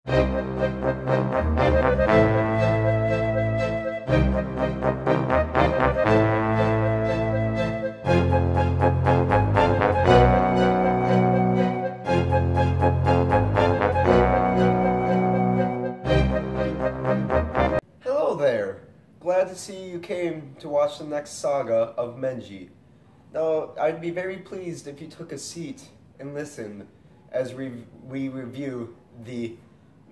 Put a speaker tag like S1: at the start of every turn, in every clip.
S1: Hello there! Glad to see you came to watch the next saga of Mengy. Now, I'd be very pleased if you took a seat and listened as we review the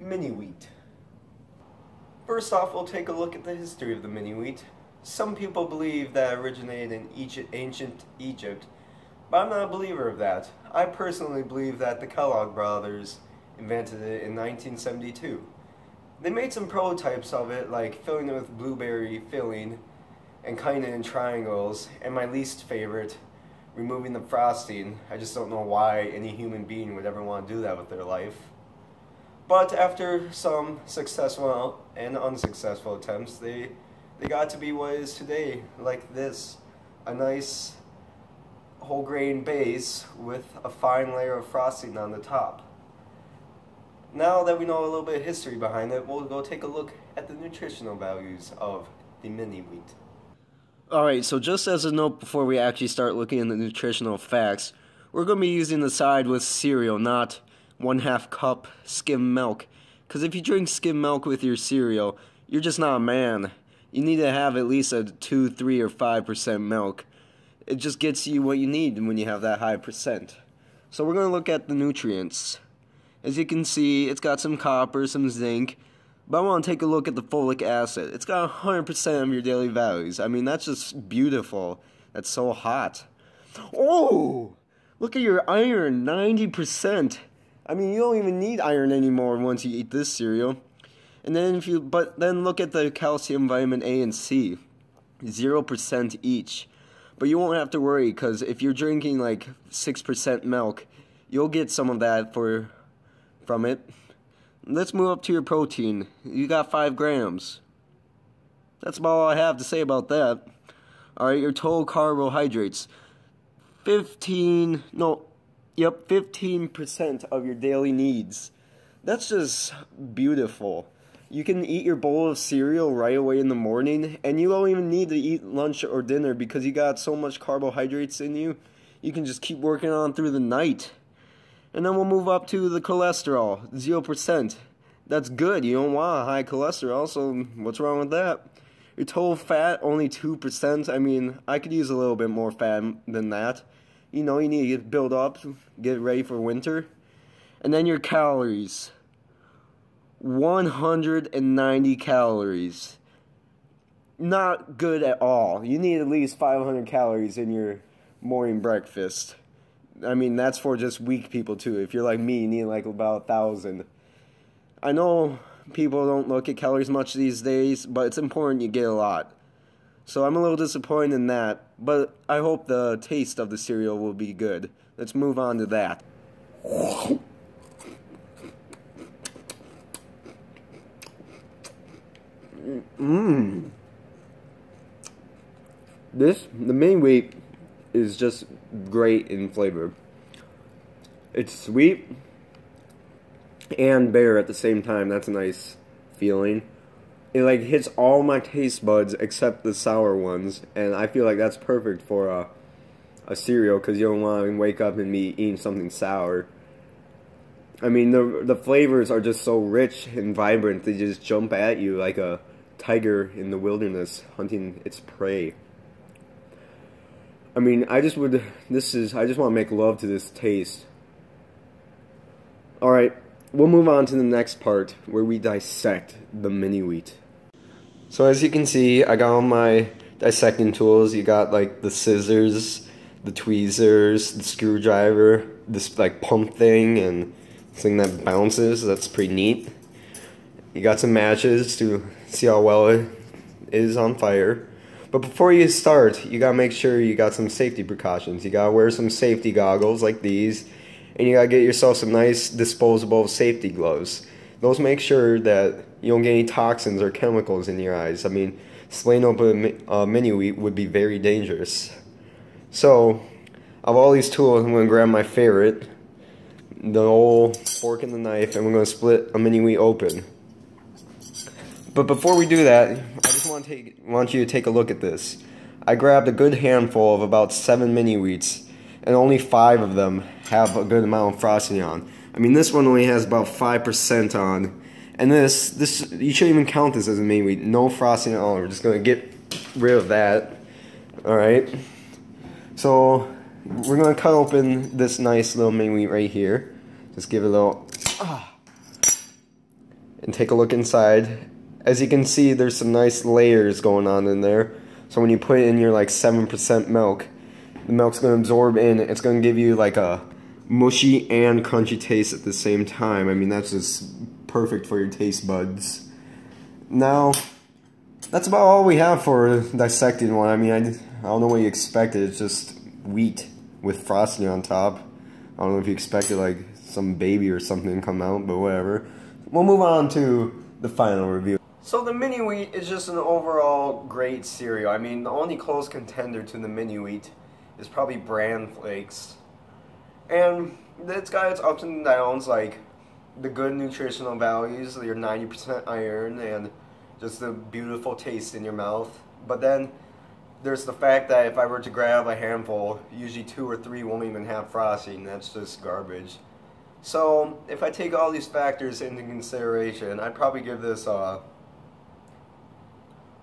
S1: mini wheat. First off, we'll take a look at the history of the mini wheat. Some people believe that it originated in ancient Egypt, but I'm not a believer of that. I personally believe that the Kellogg brothers invented it in 1972. They made some prototypes of it, like filling it with blueberry filling and cutting it in triangles, and my least favorite, removing the frosting. I just don't know why any human being would ever want to do that with their life. But after some successful and unsuccessful attempts, they got to be what it is today, like this. A nice whole grain base with a fine layer of frosting on the top. Now that we know a little bit of history behind it, we'll go take a look at the nutritional values of the mini wheat.
S2: Alright, so just as a note before we actually start looking at the nutritional facts, we're going to be using the side with cereal, not 1/2 cup skim milk. Because if you drink skim milk with your cereal, you're just not a man. You need to have at least a 2, 3, or 5% milk. It just gets you what you need when you have that high percent. So we're going to look at the nutrients. As you can see, it's got some copper, some zinc, but I want to take a look at the folic acid. It's got 100% of your daily values. I mean, that's just beautiful. That's so hot. Oh! Look at your iron, 90%. I mean, you don't even need iron anymore once you eat this cereal. And then but then look at the calcium, vitamin A, and C. 0% each. But you won't have to worry, because if you're drinking like 6% milk, you'll get some of that from it. Let's move up to your protein. You got 5 grams. That's about all I have to say about that. Alright, your total carbohydrates. 15% of your daily needs. That's just beautiful. You can eat your bowl of cereal right away in the morning, and you don't even need to eat lunch or dinner because you got so much carbohydrates in you. You can just keep working on through the night. And then we'll move up to the cholesterol, 0%. That's good. You don't want a high cholesterol, so what's wrong with that? Your total fat, only 2%. I mean, I could use a little bit more fat than that. You know, you need to build up, get ready for winter. And then your calories. 190 calories. Not good at all. You need at least 500 calories in your morning breakfast. I mean, that's for just weak people too. If you're like me, you need like about 1,000. I know people don't look at calories much these days, but it's important you get a lot. So I'm a little disappointed in that, but I hope the taste of the cereal will be good. Let's move on to that. The mini wheat is just great in flavor. It's sweet and bitter at the same time. That's a nice feeling. It like hits all my taste buds except the sour ones, and I feel like that's perfect for a cereal because you don't want to wake up and be eating something sour. I mean, the flavors are just so rich and vibrant. They just jump at you like a tiger in the wilderness hunting its prey. I mean, I just want to make love to this taste. Alright, we'll move on to the next part where we dissect the mini wheat. So as you can see, I got all my dissecting tools. You got like the scissors, the tweezers, the screwdriver, this like pump thing, and this thing that bounces. That's pretty neat. You got some matches to see how well it is on fire. But before you start, you gotta make sure you got some safety precautions. You gotta wear some safety goggles like these, and you gotta get yourself some nice disposable safety gloves. Those make sure that you don't get any toxins or chemicals in your eyes. I mean, slaying open a mini wheat would be very dangerous. So, of all these tools, I'm gonna grab my favorite.
S1: the old fork and the knife, and we're going to split a mini wheat open. But before we do that, I just want you to take a look at this. I grabbed a good handful of about 7 mini wheats, and only 5 of them have a good amount of frosting on. I mean, this one only has about 5% on, and this you shouldn't even count this as a mini wheat. No frosting at all. We're just going to get rid of that. All right. So we're going to cut open this nice little mini wheat right here. Just give it a little and take a look inside. As you can see, there's some nice layers going on in there. So when you put in your like 7% milk, the milk's going to absorb in. It's going to give you like a mushy and crunchy taste at the same time. I mean, that's just perfect for your taste buds. Now, that's about all we have for dissecting one. I mean, I don't know what you expected. It's just wheat with frosting on top. I don't know if you expected like some baby or something to come out, but whatever. We'll move on to the final review. So the mini wheat is just an overall great cereal. I mean, the only close contender to the mini wheat is probably bran flakes. And it's got its ups and downs, like the good nutritional values, your 90% iron, and just the beautiful taste in your mouth. But then there's the fact that if I were to grab a handful, usually 2 or 3 won't even have frosting. That's just garbage. So if I take all these factors into consideration, I'd probably give this a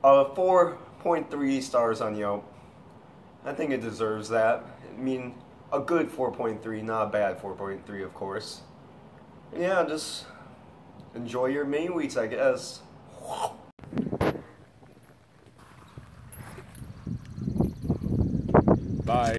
S1: 4.3 stars on Yelp. I think it deserves that. I mean, a good 4.3, not a bad 4.3, of course. Yeah, just enjoy your mini wheats, I guess.
S2: Bye.